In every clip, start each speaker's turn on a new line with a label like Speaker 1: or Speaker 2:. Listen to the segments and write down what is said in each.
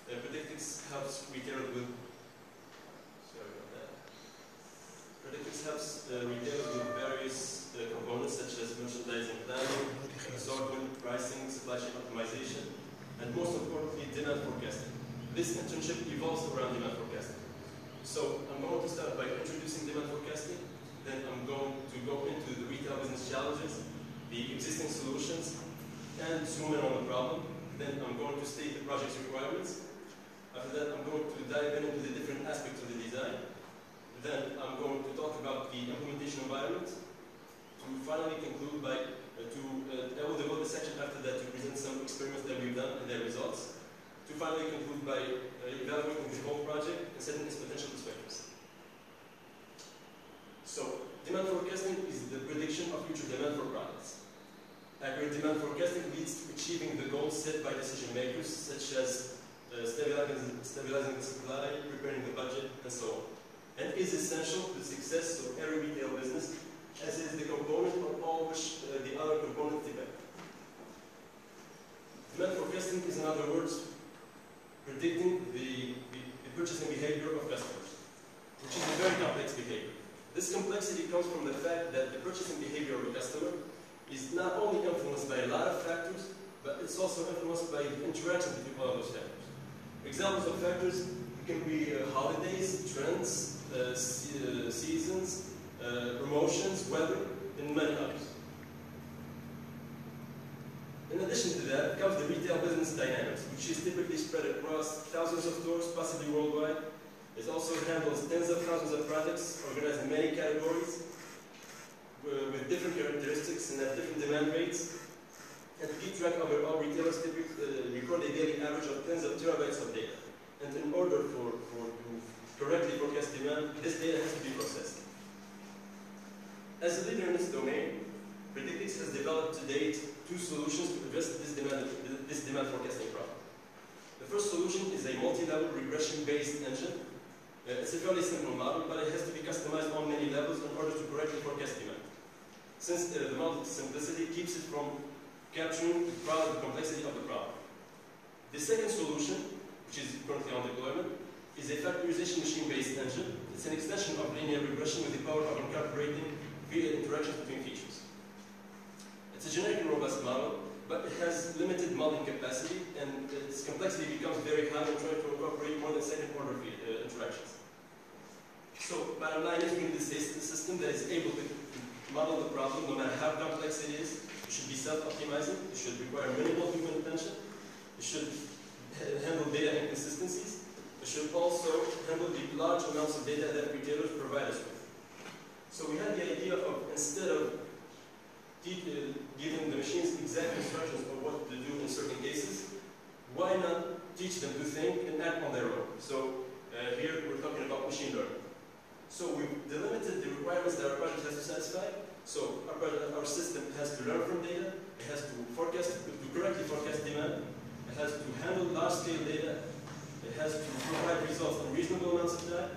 Speaker 1: Predictix helps retailers with. Sorry about that. Predictix helps retailers with various components such as merchandising planning, assortment, pricing, supply chain optimization, and most importantly, demand forecasting. This internship evolves around demand forecasting. So I'm going to start by introducing demand forecasting, then I'm going to go into the retail business challenges, the existing solutions, and zoom in on the problem. Then I'm going to state the project's requirements. After that, I'm going to dive into the different aspects of the design. Then I'm going to talk about the implementation environment. To finally conclude by, I will devote a section after that to present some experiments that we've done and their results. To finally conclude by evaluating the whole project and setting its potential perspectives. So, demand forecasting is the prediction of future demand for products. Accurate demand forecasting leads to achieving the goals set by decision makers, such as stabilizing the supply, preparing the budget, and so on. And is essential to the success of every retail business, as it is the component on all which the other components depend. Demand forecasting is, in other words, predicting the purchasing behavior of customers, which is a very complex behavior. This complexity comes from the fact that the purchasing behavior of a customer is not only influenced by a lot of factors, but it's also influenced by the interaction between all of those factors. Examples of factors can be holidays, trends, seasons, promotions, weather, and many others. In addition to that comes the retail business dynamics, which is typically spread across thousands of stores, possibly worldwide. It also handles tens of thousands of products organized in many categories with different characteristics and at different demand rates. And to keep track of it, all retailers typically record a daily average of tens of terabytes of data. And in order to correctly forecast demand, this data has to be processed. As a leader in this domain, Predictix has developed to date two solutions to address this demand forecasting problem. The first solution is a multi-level regression-based engine. It's a fairly simple model, but it has to be customized on many levels in order to correctly forecast demand. Since the model's simplicity keeps it from capturing the complexity of the problem. The second solution, which is currently on deployment, is a factorization machine-based engine. It's an extension of linear regression with the power of incorporating via interactions between features. It's a generic and robust model, but it has limited modeling capacity, and its complexity becomes very high when trying to incorporate more than second-order interactions. So, bottom line is we need a system that is able to model the problem no matter how complex it is. It should be self-optimizing, it should require minimal human attention, it should handle data inconsistencies, it should also handle the large amounts of data that retailers provide us with. So we had the idea of, instead of giving the machines exact instructions of what to do in certain cases, why not teach them to think and act on their own? So here we're talking about machine learning. So we've delimited the requirements that our project has to satisfy. So our system has to learn from data, it has to correctly forecast demand, it has to handle large-scale data, it has to provide results in reasonable amounts of time.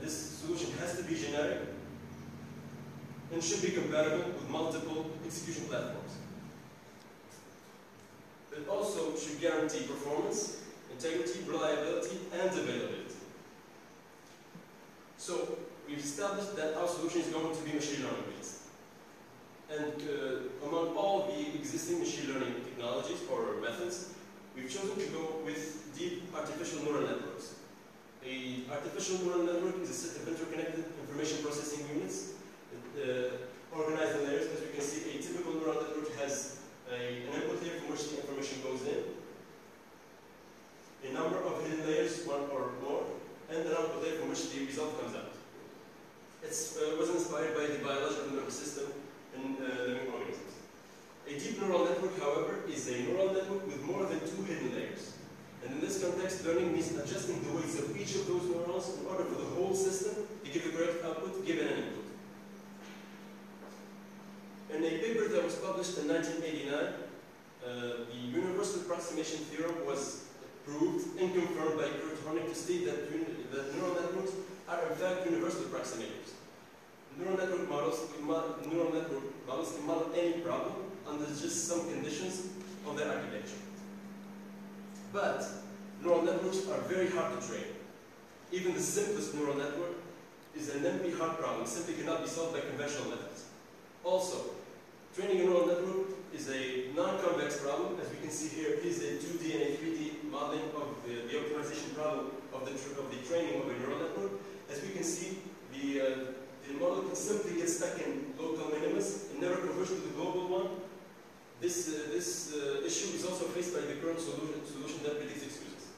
Speaker 1: This solution has to be generic and should be compatible with multiple execution platforms. It also should guarantee performance, integrity, reliability, and availability. So we've established that our solution is going to be machine learning based. And among all the existing machine learning technologies or methods, we've chosen to go with deep artificial neural networks. An artificial neural network is a set of interconnected information processing units organized in layers. As we can see, a typical neural network has an input layer from which the information goes in, a number of hidden layers, one or more, and an output layer from which the result comes out. It was inspired by the biological nervous system in living organisms. A deep neural network, however, is a neural network with more than two hidden layers. And in this context, learning means adjusting the weights of each of those neurons in order for the whole system to give the correct output given an input. In a paper that was published in 1989, the universal approximation theorem was proved and confirmed by Kurt Hornig to state that neural networks are in fact universal approximators. Neural network models can model any problem under just some conditions of their architecture. But neural networks are very hard to train. Even the simplest neural network is an NP hard problem, simply cannot be solved by conventional methods. Also, training a neural network is a non-convex problem. As we can see here, it is a 2D and a 3D modeling of the optimization problem of the training of a neural network. As we can see, the model can simply get stuck in local minimas and never converge to the global one. This issue is also faced by the current solution that predicts excuses.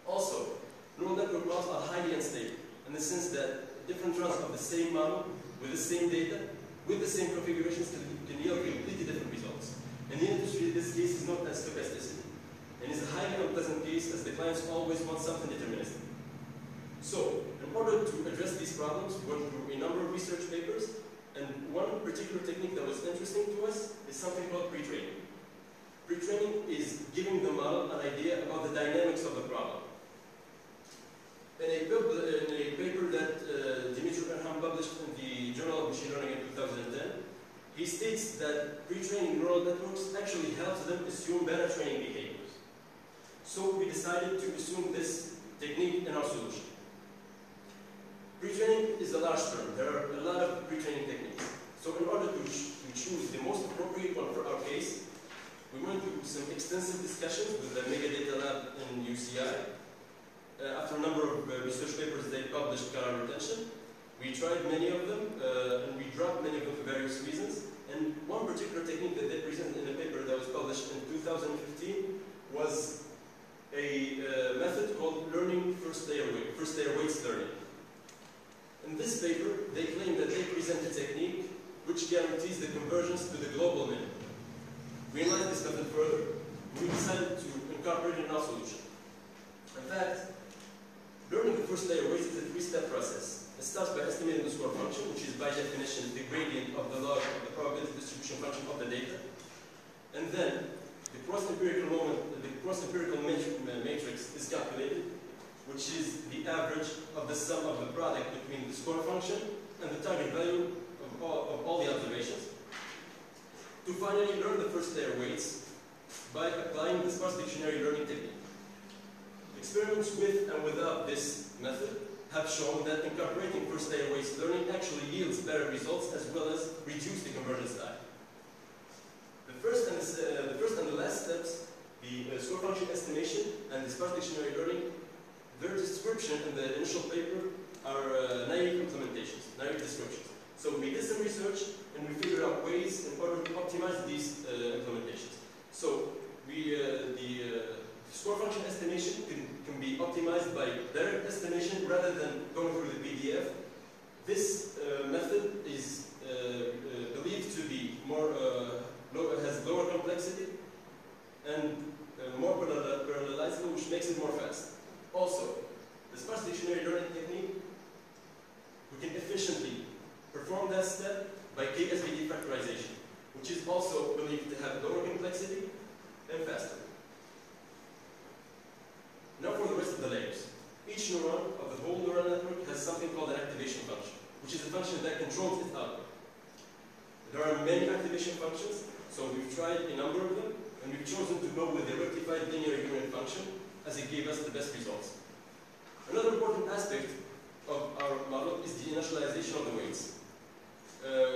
Speaker 1: Also, neural network models are highly unstable in the sense that different runs of the same model with the same data, with the same configurations can yield completely different results. In the industry, this case is known as stochasticity, and is a highly unpleasant case as the clients always want something deterministic. So, in order to address these problems, we went through a number of research papers, and one particular technique that was interesting to us is something called pre-training. Pre-training is giving the model an idea about the dynamics of the problem. In a paper that Dimitri Erham published in the Journal of Machine Learning in 2010, he states that pre-training neural networks actually helps them assume better training behaviors. So we decided to assume this technique in our solution. Pre-training is a large term. There are a lot of pre-training techniques. So in order to choose the most appropriate one for our case, we went through some extensive discussions with the Megadata Lab in UCI. After a number of research papers they published got our attention. We tried many of them, and we dropped many of them for various reasons. And one particular technique that they presented in a paper that was published in 2015 was a method called learning first layer weights learning. In this paper, they claim that they present a technique which guarantees the convergence to the global minimum. We analyzed this method further, and we decided to incorporate it in our solution. In fact, learning the first layer weights is a three-step process. It starts by estimating the score function, which is by definition the gradient of the log of the probability distribution function of the data. And then the cross-empirical matrix is calculated, which is the average of the sum of the product between the score function and the target value of all the observations. To finally learn the first layer weights by applying the sparse dictionary learning technique. Experiments with and without this method have shown that incorporating first layer weights learning actually yields better results as well as reduce the convergence time. The first and the last steps, the score function estimation and the sparse dictionary learning, their description in the initial paper are naive implementations, naive descriptions. So we did some research and we figured out ways in order to optimize these implementations. So the score function estimation can be optimized by direct estimation rather than going through the PDF. This method is believed to be has lower complexity and more parallelizable, which makes it more fast. Also, the sparse dictionary learning technique, we can efficiently perform that step by KSVD factorization, which is also believed to have lower complexity and faster. Now for the rest of the layers. Each neuron of the whole neural network has something called an activation function, which is a function that controls its output. There are many activation functions, so we've tried a number of them, and we've chosen to go with the rectified linear unit function as it gave us the best results. Another important aspect of our model is the initialization of the weights.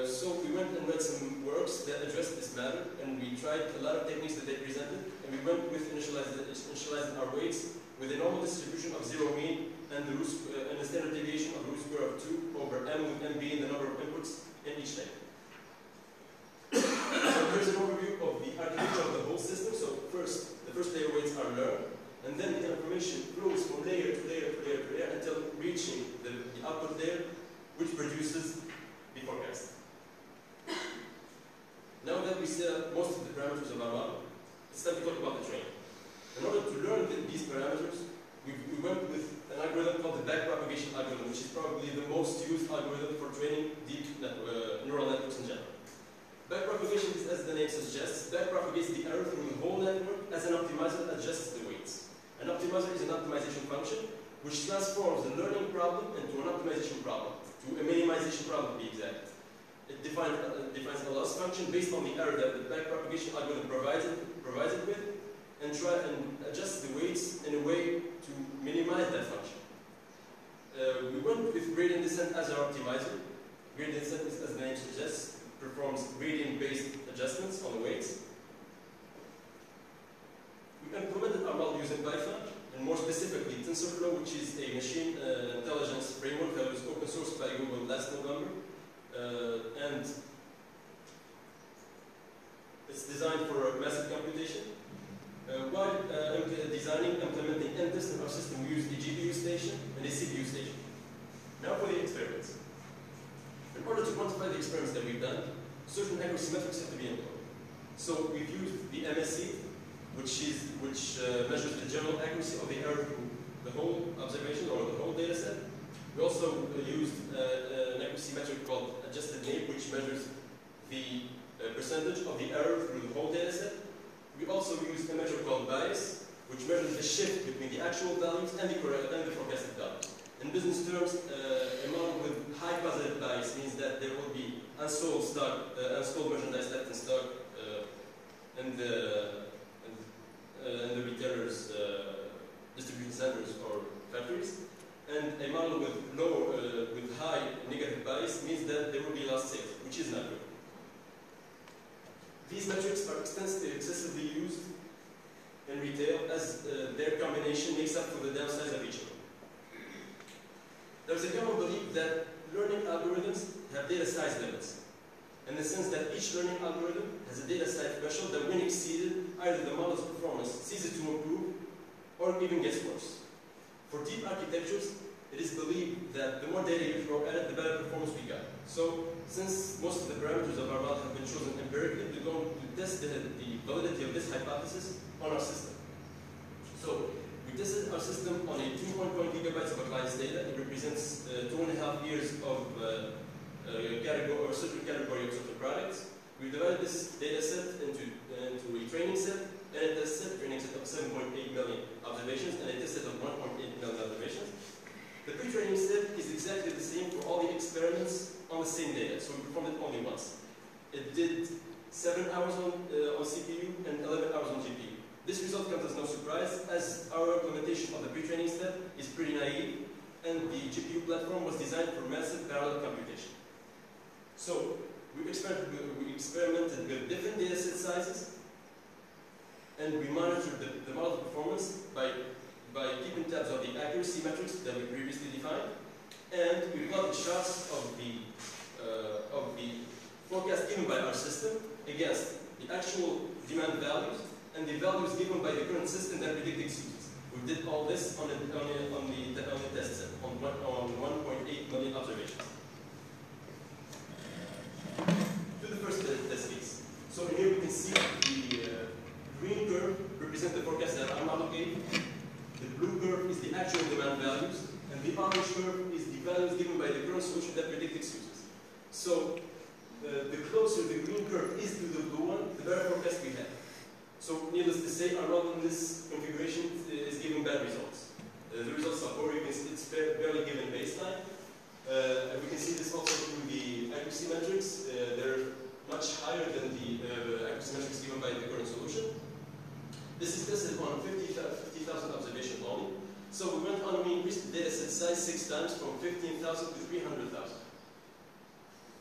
Speaker 1: So we went and read some works that addressed this matter, and we tried a lot of techniques that they presented, and we went with initializing our weights with a normal distribution of zero mean and the standard deviation of the root square of 2 over m, with m being the number of inputs in each layer. So here's an overview of the architecture of the whole system. So first, the first layer weights are learned, and then the information flows from layer to layer to layer to layer until reaching the output layer, which produces the forecast. Now that we set up most of the parameters of our model, it's time to talk about the training. In order to learn these parameters, we went with an algorithm called the backpropagation algorithm, which is probably the most used algorithm for training deep neural networks in general. Backpropagation is, as the name suggests, backpropagates the error through the whole network as an optimizer adjusts the weights. An optimizer is an optimization function which transforms the learning problem into an optimization problem, to a minimization problem to be exact. It defines a loss function based on the error that the backpropagation algorithm provides it with, and try and adjust the weights in a way to minimize that function. We went with gradient descent as our optimizer. Gradient descent, as the name suggests, performs gradient-based adjustments on the weights. We implemented our model using Python, and more specifically TensorFlow, which is a machine intelligence framework that was open sourced by Google last November. And it's designed for massive computation. While designing, implementing, and testing our system, we used a GPU station and a CPU station. Now for the experiments. In order to quantify the experiments that we've done, certain accuracy metrics have to be employed. So we've used the MSE, which measures the general accuracy of the error through the whole observation or the whole data set. We also used an accuracy metric called adjusted NAIP, which measures the percentage of the error through the whole data set. We also used a measure called bias, which measures the shift between the actual values and the forecasted values. In business terms, a model with high positive bias means that there will be unsold stock, unsold merchandise left in stock in the retailers' distribution centers or factories. And a model with low, with high negative bias means that there will be lost sales, which is not good. These metrics are excessively used in retail as their combination makes up for the downsides of each other. There's a common belief that learning algorithms have data size limits, in the sense that each learning algorithm has a data size threshold that, when exceeded, either the model's performance ceases to improve or even gets worse. For deep architectures, it is believed that the more data you throw at it, the better performance we got. So, since most of the parameters of our model have been chosen empirically, we're going to test the validity of this hypothesis on our system. So, we tested our system on a 2.1 gigabytes of a client's data. It represents 2.5 years of category or certain category of certain products. We divided this data set into a training set and a test set, training set of 7.8 million observations and a test set of 1.8 million observations. The pre-training set is exactly the same for all the experiments on the same data, so we performed it only once. It did 7 hours on CPU and 11 hours on GPU. This result comes as no surprise, as our implementation of the pre-training step is pretty naive, and the GPU platform was designed for massive parallel computation. So, we experimented with different data set sizes, and we monitored the model performance by keeping tabs of the accuracy metrics that we previously defined, and we plotted charts of the forecast given by our system against the actual demand values and the values given by the current system that predict excuses. We did all this on the test set, on 1.8 million observations. To the first test case. So here we can see the green curve represents the forecast that our model gave. The blue curve is the actual demand values, and the orange curve is the values given by the current solution that predict excuses. So the closer the green curve is to the blue one, the better forecast we have. So needless to say, our model in this configuration is giving bad results. The results are poor. It's barely given baseline. We can see this also through the accuracy metrics. They're much higher than the accuracy metrics given by the current solution. This is tested on 50,000 observations only. So we went on and we increased the data set size 6 times from 15,000 to 300,000.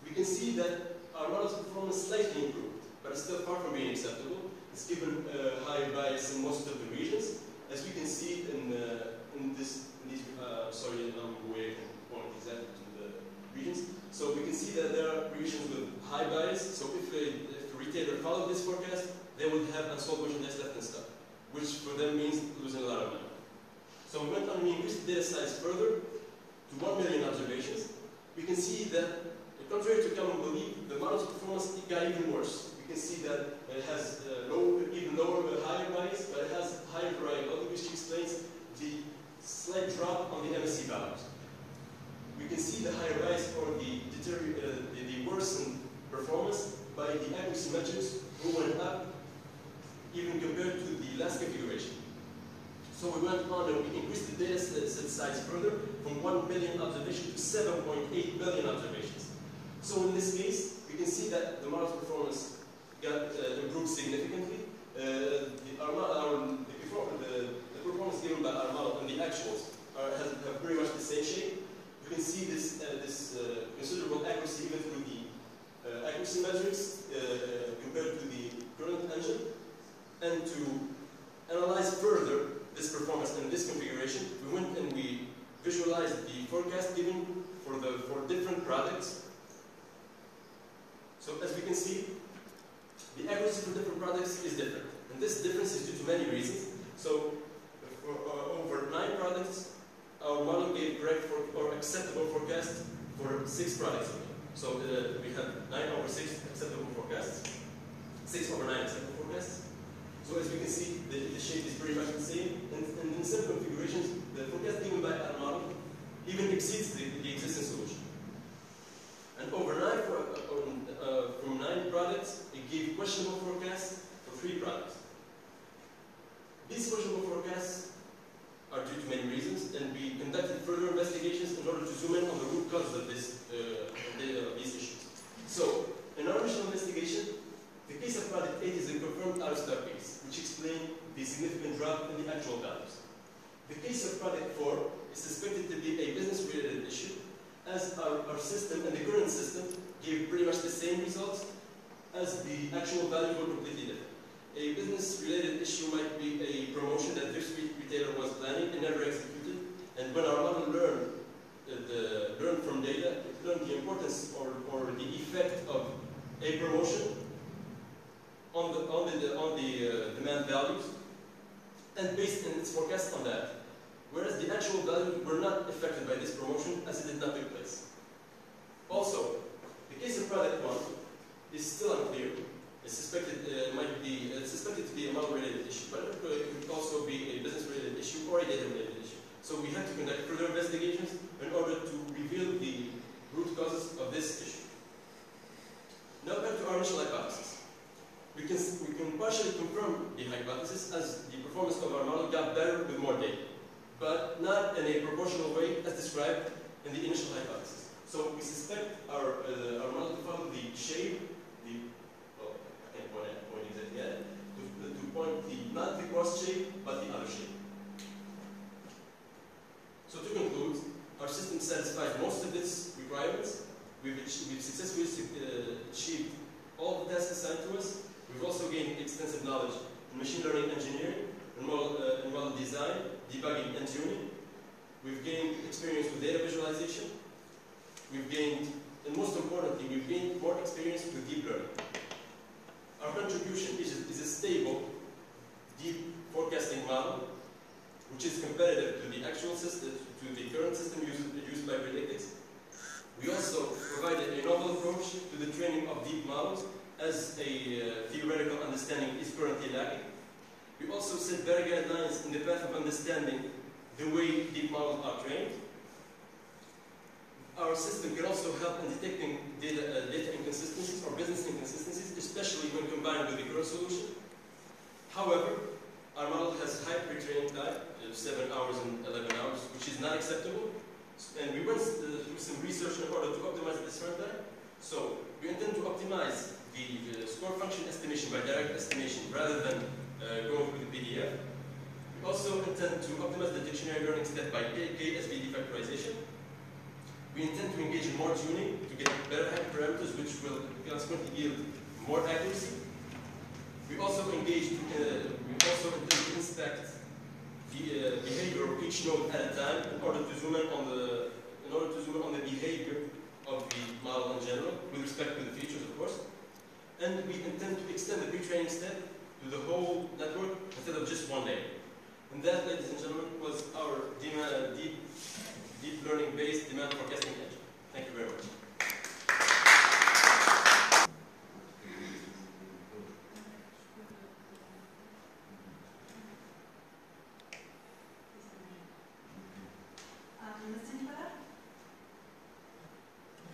Speaker 1: We can see that our model's performance slightly improved, but it's still far from being acceptable. It's given higher bias in most of the regions. As we can see sorry, I'm way from point exactly to the regions. So we can see that there are regions with high bias. So if a retailer followed this forecast, they would have unsold merchandise left in stock, which for them means losing a lot of money. So we went on and we increased the data size further to 1 million observations. We can see that, contrary to common belief, the model's performance got even worse. We can see that it has higher bias, but it has higher variability, which explains the slight drop on the MSE values. We can see the higher bias for the worsened performance by the accuracy metrics who went up even compared to the last configuration. So we went on and we increased the data set size further from 1 billion observations to 7.8 billion observations. So in this case, we can see that the model's performance got improved significantly, the performance given by our model and the actuals have pretty much the same shape. You can see this considerable accuracy even through the accuracy metrics compared to the current engine. And to analyze further this performance and this configuration, we went and we visualized the forecast given for different products. So as we can see, the accuracy for different products is different. And this difference is due to many reasons. So for over 9 products, our model gave correct or acceptable forecast for 6 products. So we have 9 over 6 acceptable forecasts, 6 over 9 acceptable forecasts. So as we can see, the shape is pretty much the same. And in some configurations, the forecast given by our model even exceeds the existing solution. And over 9 from 9 products, it gave questionable forecasts for 3 products. These questionable forecasts are due to many reasons, and we conducted further investigations in order to zoom in on the root causes of these issues. So, in our initial investigation, the case of product 8 is a confirmed out-of-stock case, which explains the significant drop in the actual values. The case of product 4 is suspected to be a business-related issue, as our system and the current system gave pretty much the same results as the actual values were completely different. A business-related issue might be a promotion that this retailer was planning and never executed, and when our model learned from data, it learned the importance or the effect of a promotion on the demand values, and based in its forecast on that. Whereas the actual values were not affected by this promotion, as it did not take place. Also, the case of product 1 is still unclear. It's suspected to be a model-related issue, but it could also be a business-related issue or a data-related issue. So we had to conduct further investigations in order to reveal the root causes of this issue. Now back to our initial hypothesis. We can partially confirm the hypothesis as the performance of our model got better with more data, but not in a proportional way as described in the initial hypothesis. So we suspect our model to follow the shape, to point not the cross shape, but the other shape. So to conclude, our system satisfies most of its requirements. We've successfully achieved all the tasks assigned to us. We've also gained extensive knowledge in machine learning engineering, in model design, debugging, and tuning. We've gained experience with data visualization. We've gained, and most importantly, we've gained more experience with deep learning. Our contribution is a stable, deep forecasting model, which is competitive to the actual system, to the current system used by Predictix. We also provided a novel approach to the training of deep models, as a theoretical understanding is currently lacking. We also set better guidelines in the path of understanding the way deep models are trained. Our system can also help in detecting data inconsistencies or business inconsistencies, especially when combined with the current solution. However, our model has high pre-training time, 7 hours and 11 hours, which is not acceptable. And we went through some research in order to optimize this runtime. So we intend to optimize the score function estimation by direct estimation rather than going through the PDF. We also intend to optimize the dictionary learning step by KSVD factorization. We intend to engage in more tuning to get better hyperparameters, which will consequently yield more accuracy. We also intend to inspect the behavior of each node at a time in order to zoom in on the behavior of the model in general, with respect to the features, of course. And we intend to extend the pre-training step to the whole network instead of just one layer. And that, ladies and gentlemen, was our deep learning-based demand forecasting engine. Thank you very much.
Speaker 2: Mr. Nicola?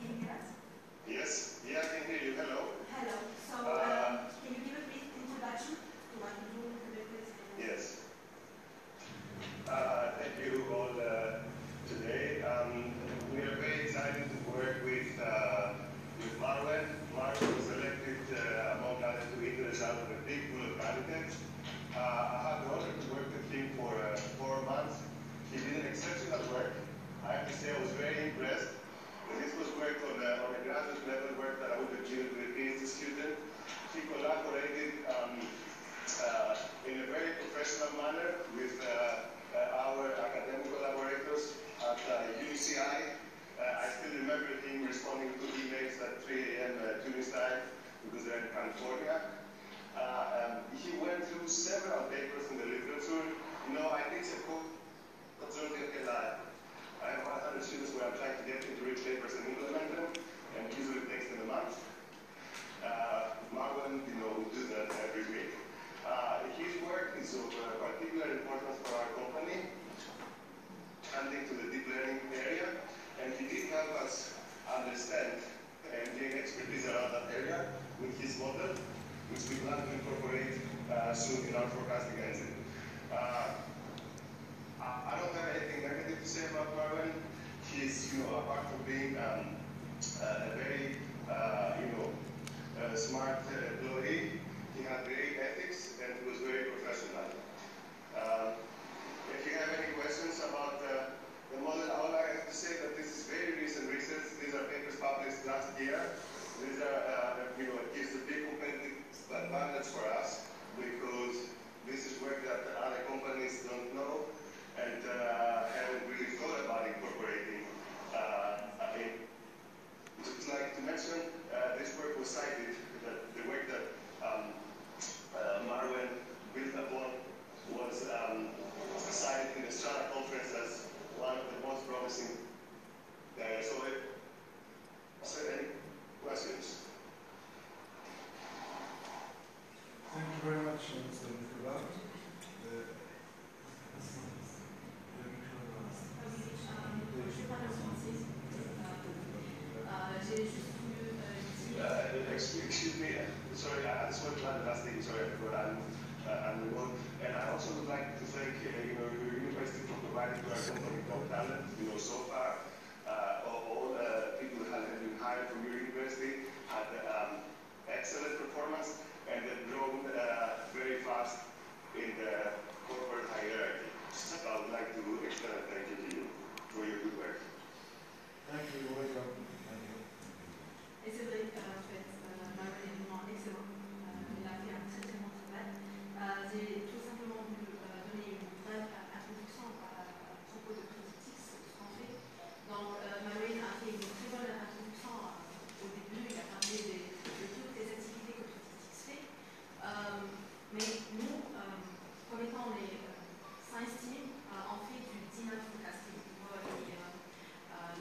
Speaker 2: Can you hear us?
Speaker 3: Yes, yeah, I can hear you. Hello.
Speaker 2: Hello. So, can you give a brief introduction to what you do with Predictix?
Speaker 3: Yes. Thank you all today. We are very excited to work worked on a graduate level work that I would have given to a PhD student. He collaborated in a very professional manner with our academic collaborators at UCI. I still remember him responding to emails at 3 a.m. Tunis time because they're in California. He went through several papers in the literature. You know, I think I have 100 students where I'm trying to get them to read papers and implement them, and usually it takes them a month. Marwan, you know, do that every week. His work is of particular importance for our company, handling to the deep learning area, and he did help us understand and gain expertise around that area with his model, which we plan to incorporate soon in our forecasting engine. I don't have anything negative to say about Marwan. He's, you know, apart from being a very, smart employee, he had great ethics and he was very professional. If you have any questions about the model, all I have to say that this is very recent research. These are papers published last year. These are, it gives a big competitive advantage for us because this is work that other companies don't know and haven't really thought about incorporating. Just like to mention, this work was cited, the work that Marwan built upon was cited in the Strata conference as one of the most promising. So any questions?
Speaker 4: Thank you very much, Mr. Nicolas.
Speaker 3: Excuse me, sorry, I just want to add the last thing, sorry, but I'm remote. And I also would like to thank your university for providing to our company top talent. So far, all the people that have been hired from your university had excellent performance and have grown very fast in the corporate hierarchy. So I would like to extend a thank you to you for your good work.
Speaker 4: Thank you, you're welcome. Thank you.
Speaker 2: Et c'est vrai qu'en fait, Marwan est vraiment excellent. Il a fait un très très bon travail. J'ai tout simplement voulu donner une brève introduction à propos de Creditix, ce qu'on fait. Donc, Marwan a fait une très bonne introduction au début. Il a parlé de toutes les activités que Creditix fait. Mais nous, comme étant les Science Team, on fait du demand forecasting.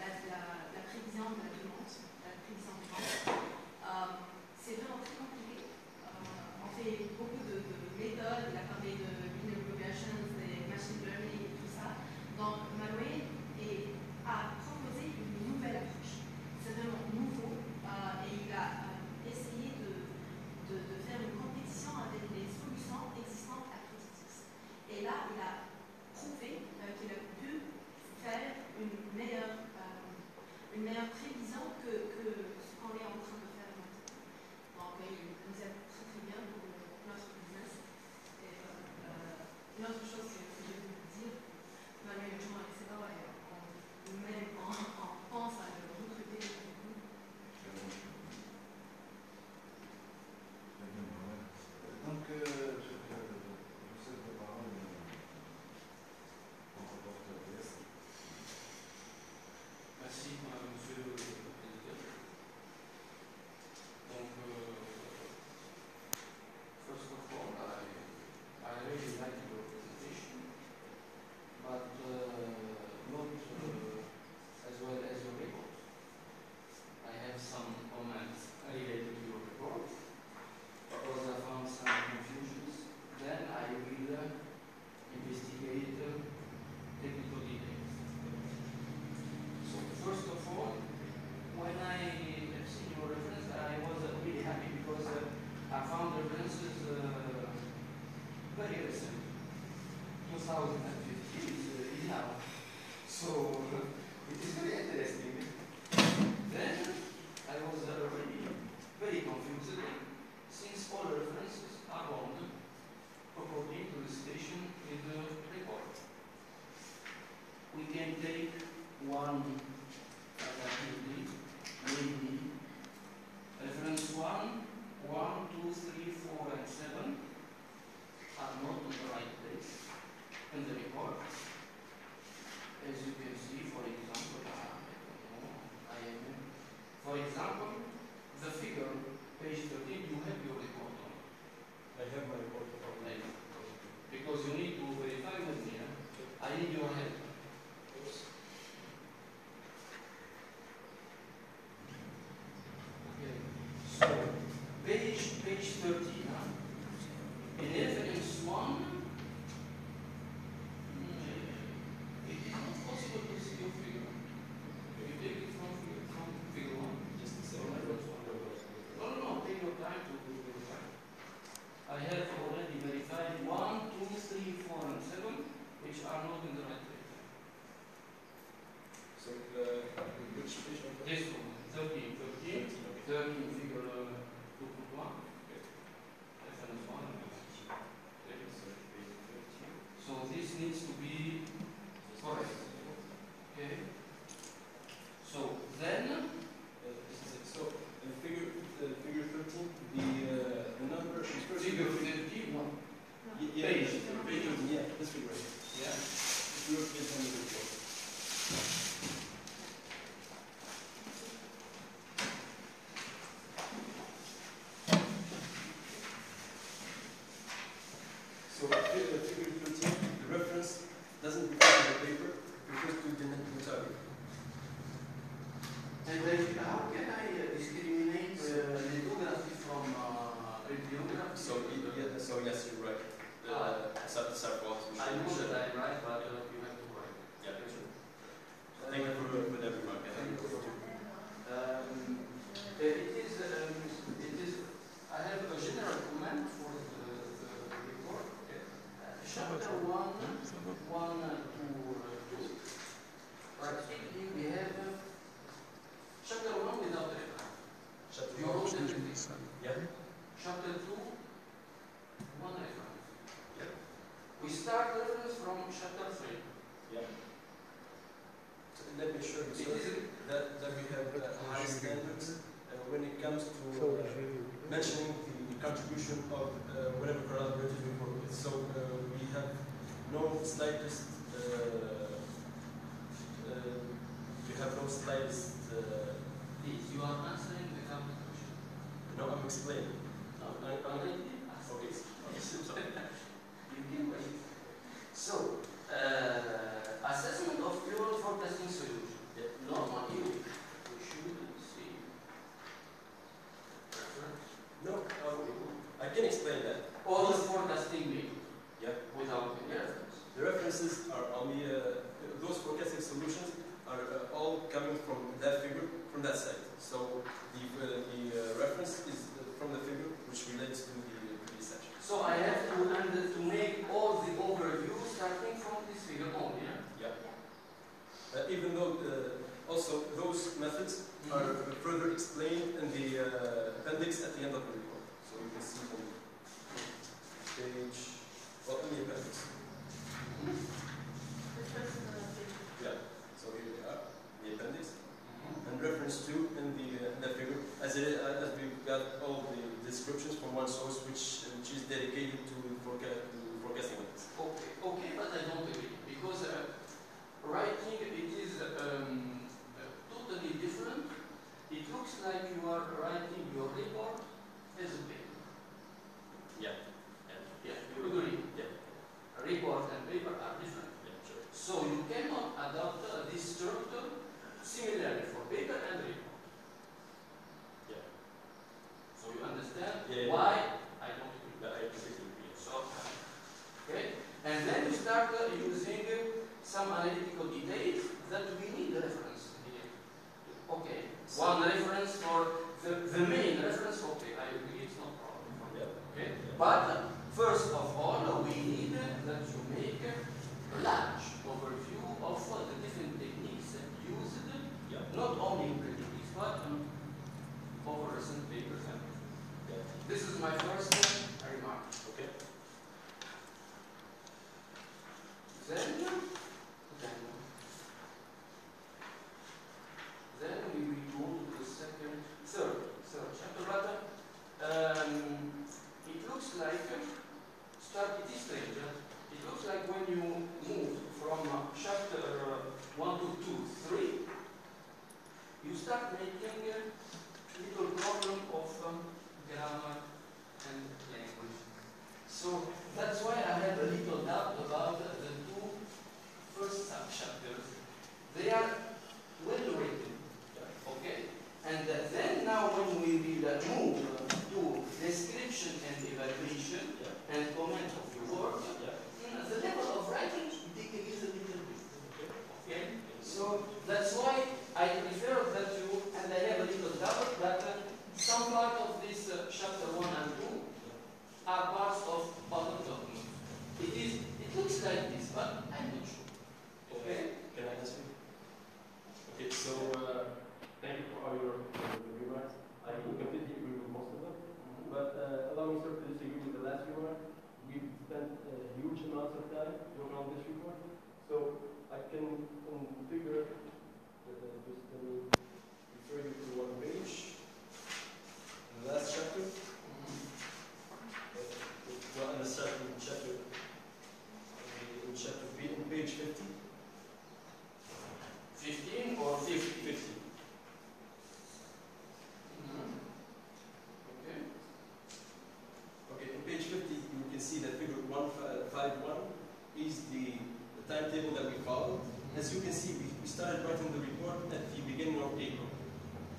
Speaker 2: La prévision de la demande, c'est vraiment très compliqué. On fait beaucoup de méthodes, il a parlé de linear regression, des machine learning et tout ça. Donc, Marwan a proposé une nouvelle approche. C'est vraiment nouveau et il a essayé de faire une compétition avec les solutions existantes à Creditix. Et là, il a prouvé qu'il a pu faire une meilleure prévision que ce qu'on est en train de faire maintenant. Donc, il nous aide très très bien pour notre business. Et une autre chose que je veux vous dire, Marwan est vraiment excellent et même on pense à le recruter.
Speaker 4: Donc, je cède la parole au rapporteur PS.
Speaker 5: Merci, monsieur le président. Donc, first of all, I really like your presentation, but not as well as your report. I have some comments related to your report because I found some confusions. Then I will investigate technical details. So first of all, when I have seen your reference, I was really happy because I found references very recent. 2015 is now. So it is very interesting. Then I was already very confused since all references are wrong according to the station in the report. We can take one activity,
Speaker 1: which page?
Speaker 5: This one, 13, 13, 13 figure 2.1. Reference 1. So this needs to be correct. Okay. So then,
Speaker 1: This is it. So figure 13, the number is first
Speaker 5: figure
Speaker 1: figure.
Speaker 5: 51.
Speaker 1: Yeah,
Speaker 5: Page.
Speaker 1: page 13, yeah, this figure.
Speaker 5: Yeah.
Speaker 1: Figure page 104. So figure 13, the reference doesn't refer to the paper, it refers to the notary.
Speaker 5: And how can I discriminate lithography from bibliography?
Speaker 1: So yes, you're right.
Speaker 5: I know that I'm right, but you have to correct.
Speaker 1: Yeah, sure. Thank you for that remark.
Speaker 5: I have a general comment for the report. Chapter 1, 1 to 2. Practically, we have chapter 1 without reference. You wrote everything.
Speaker 1: Yeah.
Speaker 5: Chapter 2, 1 reference.
Speaker 1: Yeah.
Speaker 5: We start reference from chapter 3.
Speaker 1: Yeah. So let me show you
Speaker 5: It
Speaker 1: so
Speaker 5: is
Speaker 1: that we have high standards when it comes to mentioning the contribution of whatever collaborators we work with. So we have no slightest
Speaker 5: Please, you are answering without question.
Speaker 1: No, I'm explaining.
Speaker 5: Okay. You can wait. So, assessment of pure forecasting solution. Normally, we should see.
Speaker 1: No, I can explain that.
Speaker 5: All the forecasting made
Speaker 1: Yeah.
Speaker 5: without any reference.
Speaker 1: The references are only those forecasting solutions are all coming from that figure, from that site. So the reference is from the figure which relates to the previous section.
Speaker 5: So I have to make all the overview starting from this figure only. Yeah?
Speaker 1: Yeah. Even though also those methods are further explained in the appendix at the end of the report. So you can see them page, well, in the appendix. Yeah. So here they are, the appendix, and reference to in the figure, as we've got all the descriptions from one source which is dedicated to forecasting methods.
Speaker 5: Okay, but I don't agree because writing it is totally different. It looks like you are writing your report as a paper.
Speaker 1: Yeah.
Speaker 5: Yeah, you agree?
Speaker 1: Yeah.
Speaker 5: A report and paper are different.
Speaker 1: Yeah, sure.
Speaker 5: So you cannot adopt this structure similarly for paper and report.
Speaker 1: Yeah.
Speaker 5: So you understand
Speaker 1: Yeah.
Speaker 5: why I don't agree.
Speaker 1: I completely agree.
Speaker 5: So, okay, and then you start using some analytical details that we need reference here. Okay, one reference for the main reference. Okay, I agree, it's no problem.
Speaker 1: Yeah.
Speaker 5: Okay, but first of all, we need that you make a large overview of the different techniques used,
Speaker 1: Yeah.
Speaker 5: not only in predictives, but over recent papers.
Speaker 1: Yeah.
Speaker 5: This is my first remark.
Speaker 1: Okay.
Speaker 5: Then we will go to the third chapter. But it looks like it is strange. It looks like when you move from chapter 1 to 2, 3, you start making a little problem of grammar and language. So that's why I have a little doubt about the two first subchapters. They are well written, okay? And then now when we will move to description and evaluation and comment of your work, the level of writing decreases a little bit, okay? So that's why I prefer that you, and I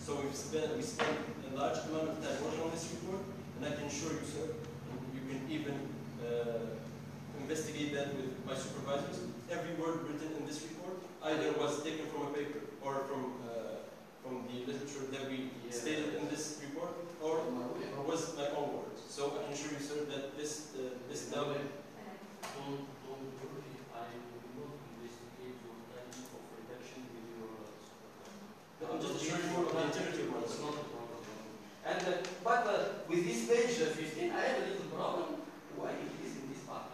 Speaker 1: So we spent a large amount of time working on this report, and I can assure you, sir, and you can even investigate that with my supervisors. Every word written in this report either was taken from a paper or from the literature that we stated in this report, or was my own words. So I can assure you, sir, that this now.
Speaker 5: Don't worry, I will not investigate your timing of reduction with your supervisor.
Speaker 1: I'm just assuring you of the integrity of my
Speaker 5: It's
Speaker 1: work.
Speaker 5: not a problem. And but with this page 15, I have a little problem. Why it is in this part?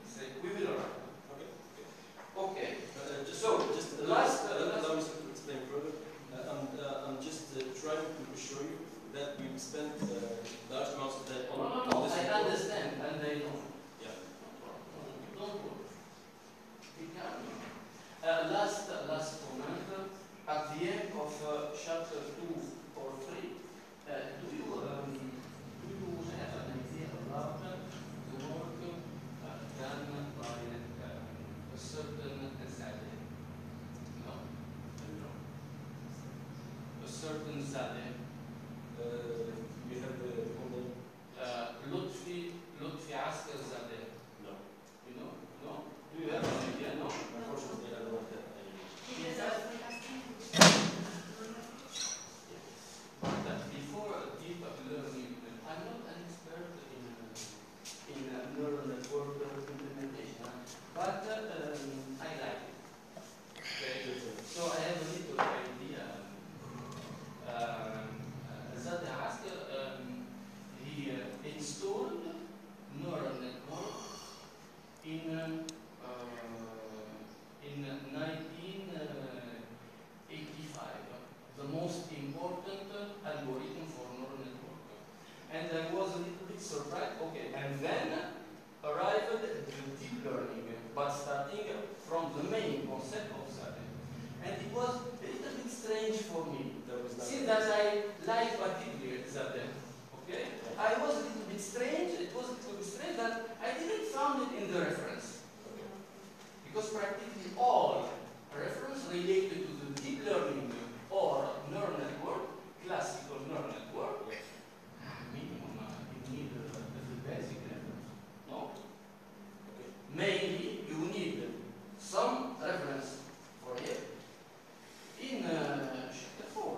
Speaker 5: Say, we will arrive.
Speaker 1: Okay.
Speaker 5: Okay.
Speaker 1: Just
Speaker 5: last,
Speaker 1: allow me to explain further. I'm just trying to assure you that we've spent large amounts of time on this
Speaker 5: I
Speaker 1: report.
Speaker 5: understand, and I know.
Speaker 1: Yeah.
Speaker 5: Don't worry. We can. Last comment. At the end of chapter 2 or 3, do you have an idea about the work done by a certain Zadeh? No? A certain Zadeh.
Speaker 1: You have the full name?
Speaker 5: Lutfi Asker Zadeh.
Speaker 1: No.
Speaker 5: You know? No? Do you have an idea? No?
Speaker 1: Unfortunately, I don't have that idea.
Speaker 2: Because we asked him
Speaker 5: But before deep learning, I'm not an expert in neural network implementation, but I like it. Okay. So I have a little idea. Zadeh Asker, he installed neural network in 1985, the most important algorithm for neural network. And I was a little bit surprised. Okay, and then arrived at the deep learning, but starting from the main concept of Zadeh. And it was a little bit strange for me. Since that I like particularly Zadeh, okay? I was a little bit strange. It was a little bit strange that I didn't found it in the reference, because practically all reference related to the deep learning or neural network, classical neural network, minimum you need the basic reference. No. Okay. Mainly you need some reference for it in chapter 4.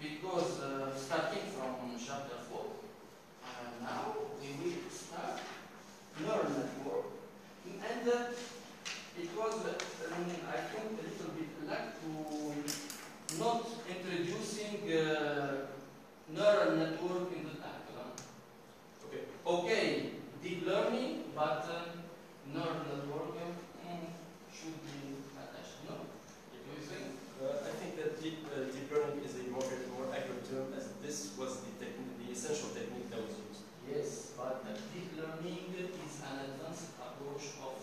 Speaker 5: Because starting from chapter 4, now we will start neural network. And it was, I think, a little bit like to not introducing neural network in the title.
Speaker 1: Okay.
Speaker 5: Okay, deep learning, but neural network should be attached. No? Do you think?
Speaker 1: I think that deep learning is a more accurate term, as this was the essential technique that was used.
Speaker 5: Yes, but deep learning is an advanced approach of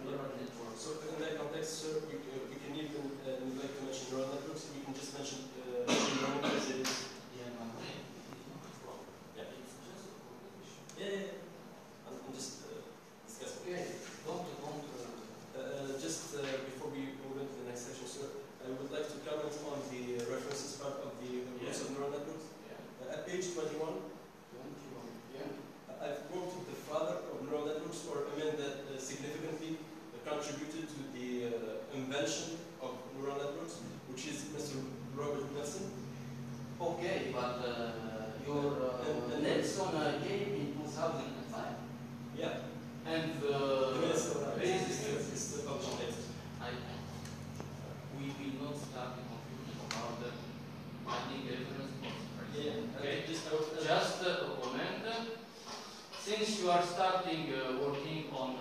Speaker 5: neural networks.
Speaker 1: So in that context, sir, we can even, we'd like to mention neural networks, we can just mention machine learning as it is.
Speaker 5: Yeah, my brain is not a problem.
Speaker 1: Yeah.
Speaker 5: It's just a correlation.
Speaker 1: Yeah. I'm just discussing.
Speaker 5: Okay, don't.
Speaker 1: Just before we move into the next section, sir, I would like to comment on the references part of the roots of neural networks.
Speaker 5: Yeah.
Speaker 1: At page 21,
Speaker 5: Yeah.
Speaker 1: I've quoted the father of neural networks, or a man that significantly contributed to the invention of neural networks, which is Mr. Robert Nelson.
Speaker 5: Okay, but your Nelson came in 2005.
Speaker 1: Yeah.
Speaker 5: And
Speaker 1: The minister
Speaker 5: basis
Speaker 1: is still published.
Speaker 5: we will not start the conclusion about the finding reference points.
Speaker 1: Yeah.
Speaker 5: Okay.
Speaker 1: Just
Speaker 5: Just a comment. Since you are starting working on